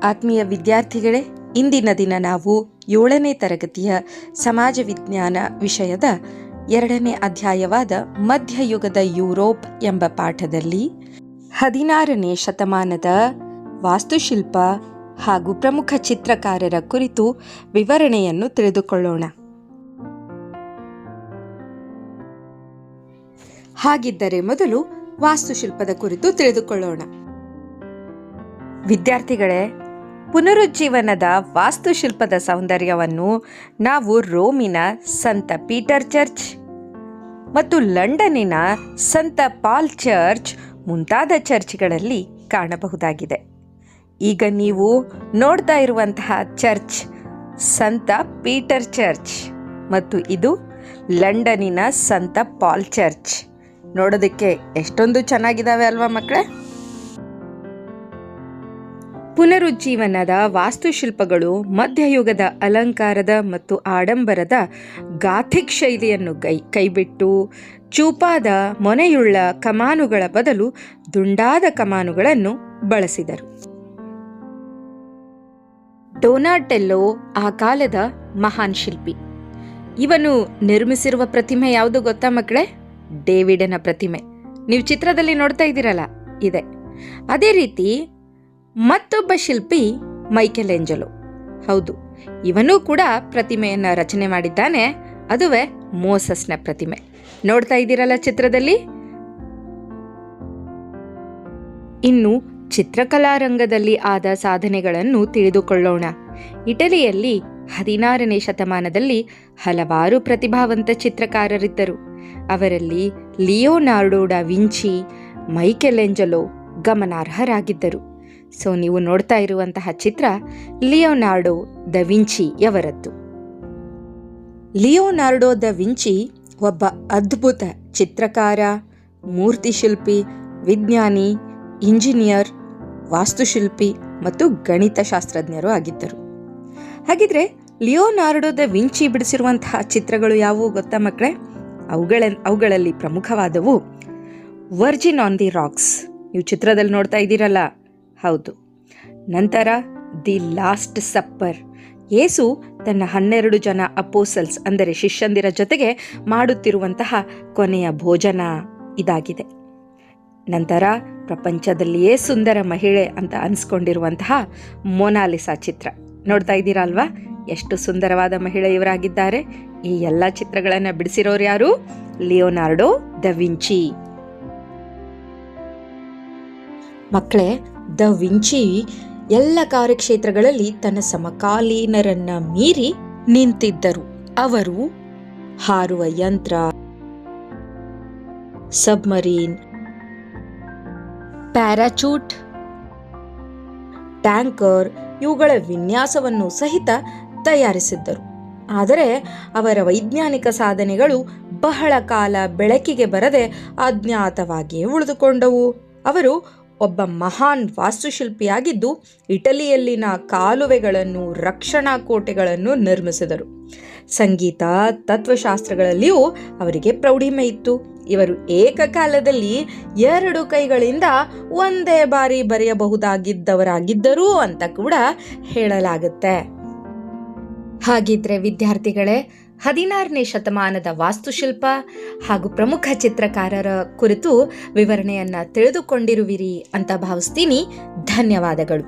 ಆತ್ಮೀಯ ವಿದ್ಯಾರ್ಥಿಗಳೇ, ಇಂದಿನ ದಿನ ನಾವು 7ನೇ ತರಗತಿಯ ಸಮಾಜ ವಿಜ್ಞಾನ ವಿಷಯದ 2ನೇ ಅಧ್ಯಾಯವಾದ ಮಧ್ಯಯುಗದ ಯುರೋಪ್ ಎಂಬ ಪಾಠದಲ್ಲಿ 16ನೇ ಶತಮಾನದ ವಾಸ್ತುಶಿಲ್ಪ ಹಾಗೂ ಪ್ರಮುಖ ಚಿತ್ರಕಾರರ ಕುರಿತು ವಿವರಣೆಯನ್ನು ತಿಳಿದುಕೊಳ್ಳೋಣ. ಹಾಗಿದ್ದರೆ ಮೊದಲು ವಾಸ್ತುಶಿಲ್ಪದ ಕುರಿತು ತಿಳಿದುಕೊಳ್ಳೋಣ. ವಿದ್ಯಾರ್ಥಿಗಳೇ, ಪುನರುಜ್ಜೀವನದ ವಾಸ್ತುಶಿಲ್ಪದ ಸೌಂದರ್ಯವನ್ನು ನಾವು ರೋಮಿನ ಸಂತ ಪೀಟರ್ ಚರ್ಚ್ ಮತ್ತು ಲಂಡನ್ನಿನ ಸಂತ ಪಾಲ್ ಚರ್ಚ್ ಮುಂತಾದ ಚರ್ಚ್ಗಳಲ್ಲಿ ಕಾಣಬಹುದಾಗಿದೆ. ಈಗ ನೀವು ನೋಡ್ತಾ ಇರುವಂತಹ ಚರ್ಚ್ ಸಂತ ಪೀಟರ್ ಚರ್ಚ್ ಮತ್ತು ಇದು ಲಂಡನ್ನಿನ ಸಂತ ಪಾಲ್ ಚರ್ಚ್. ನೋಡೋದಕ್ಕೆ ಎಷ್ಟೊಂದು ಚೆನ್ನಾಗಿದ್ದಾವೆ ಅಲ್ವಾ ಮಕ್ಕಳೇ? ಪುನರುಜ್ಜೀವನದ ವಾಸ್ತುಶಿಲ್ಪಗಳು ಮಧ್ಯಯುಗದ ಅಲಂಕಾರದ ಮತ್ತು ಆಡಂಬರದ ಗಾಥಿಕ್ ಶೈಲಿಯನ್ನು ಕೈಬಿಟ್ಟು ಚೂಪಾದ ಮೊನೆಯುಳ್ಳ ಕಮಾನುಗಳ ಬದಲು ದುಂಡಾದ ಕಮಾನುಗಳನ್ನು ಬಳಸಿದರು. ಡೊನಾಟೆಲ್ಲೋ ಆ ಕಾಲದ ಮಹಾನ್ ಶಿಲ್ಪಿ. ಇವನು ನಿರ್ಮಿಸಿರುವ ಪ್ರತಿಮೆ ಯಾವುದು ಗೊತ್ತಾ ಮಕ್ಕಳೇ? ಡೇವಿಡನ ಪ್ರತಿಮೆ. ನೀವು ಚಿತ್ರದಲ್ಲಿ ನೋಡ್ತಾ ಇದ್ದೀರಲ್ಲ, ಇದೆ. ಅದೇ ರೀತಿ ಮತ್ತೊಬ್ಬ ಶಿಲ್ಪಿ ಮೈಕೆಲೆಂಜಲೋ. ಹೌದು, ಇವನೂ ಕೂಡ ಪ್ರತಿಮೆಯನ್ನು ರಚನೆ ಮಾಡಿದ್ದಾನೆ. ಅದುವೇ ಮೋಸಸ್ನ ಪ್ರತಿಮೆ. ನೋಡ್ತಾ ಇದ್ದೀರಲ್ಲ ಚಿತ್ರದಲ್ಲಿ. ಇನ್ನು ಚಿತ್ರಕಲಾ ರಂಗದಲ್ಲಿ ಆದ ಸಾಧನೆಗಳನ್ನು ತಿಳಿದುಕೊಳ್ಳೋಣ. ಇಟಲಿಯಲ್ಲಿ 16ನೇ ಶತಮಾನದಲ್ಲಿ ಹಲವಾರು ಪ್ರತಿಭಾವಂತ ಚಿತ್ರಕಾರರಿದ್ದರು. ಅವರಲ್ಲಿ ಲಿಯೋನಾರ್ಡೋ ಡ ವಿಂಚಿ, ಮೈಕೆಲೆಂಜಲೋ ಗಮನಾರ್ಹರಾಗಿದ್ದರು. ಸೊ ನೀವು ನೋಡ್ತಾ ಇರುವಂತಹ ಚಿತ್ರ ಲಿಯೋನಾರ್ಡೋ ದ ವಿಂಚಿಯವರದ್ದು. ಲಿಯೋನಾರ್ಡೋ ದ ವಿಂಚಿ ಒಬ್ಬ ಅದ್ಭುತ ಚಿತ್ರಕಾರ, ಮೂರ್ತಿಶಿಲ್ಪಿ, ವಿಜ್ಞಾನಿ, ಇಂಜಿನಿಯರ್, ವಾಸ್ತುಶಿಲ್ಪಿ ಮತ್ತು ಗಣಿತಶಾಸ್ತ್ರಜ್ಞರು ಆಗಿದ್ದರು. ಹಾಗಿದ್ರೆ ಲಿಯೋನಾರ್ಡೋ ದ ವಿಂಚಿ ಬಿಡಿಸಿರುವಂತಹ ಚಿತ್ರಗಳು ಯಾವುವು ಗೊತ್ತಾ ಮಕ್ಕಳೇ? ಅವುಗಳಲ್ಲಿ ಪ್ರಮುಖವಾದವು ವರ್ಜಿನ್ ಆನ್ ದಿ ರಾಕ್ಸ್. ನೀವು ಚಿತ್ರದಲ್ಲಿ ನೋಡ್ತಾ ಇದ್ದೀರಲ್ಲ, ಹೌದು. ನಂತರ ದಿ ಲಾಸ್ಟ್ ಸಪ್ಪರ್, ಯೇಸು ತನ್ನ 12 ಜನ ಅಪೋಸಲ್ಸ್ ಅಂದರೆ ಶಿಷ್ಯಂದಿರ ಜೊತೆಗೆ ಮಾಡುತ್ತಿರುವಂತಹ ಕೊನೆಯ ಭೋಜನ ಇದಾಗಿದೆ. ನಂತರ ಪ್ರಪಂಚದಲ್ಲಿಯೇ ಸುಂದರ ಮಹಿಳೆ ಅಂತ ಅನಿಸ್ಕೊಂಡಿರುವಂತಹ ಮೊನಾಲಿಸಾ ಚಿತ್ರ ನೋಡ್ತಾ ಇದ್ದೀರಾ ಅಲ್ವಾ? ಎಷ್ಟು ಸುಂದರವಾದ ಮಹಿಳೆ ಇವರಾಗಿದ್ದಾರೆ. ಈ ಎಲ್ಲ ಚಿತ್ರಗಳನ್ನು ಬಿಡಿಸಿರೋರು ಯಾರು? Leonardo da Vinci. ಮಕ್ಕಳೇ, ದ ವಿಂಚಿ ಎಲ್ಲ ಕಾರ್ಯಕ್ಷೇತ್ರಗಳಲ್ಲಿ ತನ್ನ ಸಮಕಾಲೀನರನ್ನ ಮೀರಿ ನಿಂತಿದ್ದರು. ಅವರು ಹಾರುವ ಯಂತ್ರ, ಸಬ್ಮರೀನ್, ಪ್ಯಾರಾಚೂಟ್, ಟ್ಯಾಂಕರ್ ಇವುಗಳ ವಿನ್ಯಾಸವನ್ನು ಸಹಿತ ತಯಾರಿಸಿದ್ದರು. ಆದರೆ ಅವರ ವೈಜ್ಞಾನಿಕ ಸಾಧನೆಗಳು ಬಹಳ ಕಾಲ ಬೆಳಕಿಗೆ ಬರದೆ ಅಜ್ಞಾತವಾಗಿಯೇ ಉಳಿದುಕೊಂಡವು. ಅವರು ಒಬ್ಬ ಮಹಾನ್ ವಾಸ್ತುಶಿಲ್ಪಿಯಾಗಿದ್ದು ಇಟಲಿಯಲ್ಲಿನ ಕಾಲುವೆಗಳನ್ನು, ರಕ್ಷಣಾ ಕೋಟೆಗಳನ್ನು ನಿರ್ಮಿಸಿದರು. ಸಂಗೀತ, ತತ್ವಶಾಸ್ತ್ರಗಳಲ್ಲಿಯೂ ಅವರಿಗೆ ಪ್ರೌಢಿಮೆ ಇತ್ತು. ಇವರು ಏಕಕಾಲದಲ್ಲಿ 2 ಕೈಗಳಿಂದ ಒಂದೇ ಬಾರಿ ಬರೆಯಬಹುದಾಗಿದ್ದವರಾಗಿದ್ದರು ಅಂತ ಕೂಡ ಹೇಳಲಾಗುತ್ತೆ. ಹಾಗಿದ್ರೆ ವಿದ್ಯಾರ್ಥಿಗಳೇ, 16ನೇ ಶತಮಾನದ ವಾಸ್ತುಶಿಲ್ಪ ಹಾಗೂ ಪ್ರಮುಖ ಚಿತ್ರಕಾರರ ಕುರಿತು ವಿವರಣೆಯನ್ನ ತಿಳಿದುಕೊಂಡಿರುವಿರಿ ಅಂತ ಭಾವಿಸ್ತೀನಿ. ಧನ್ಯವಾದಗಳು.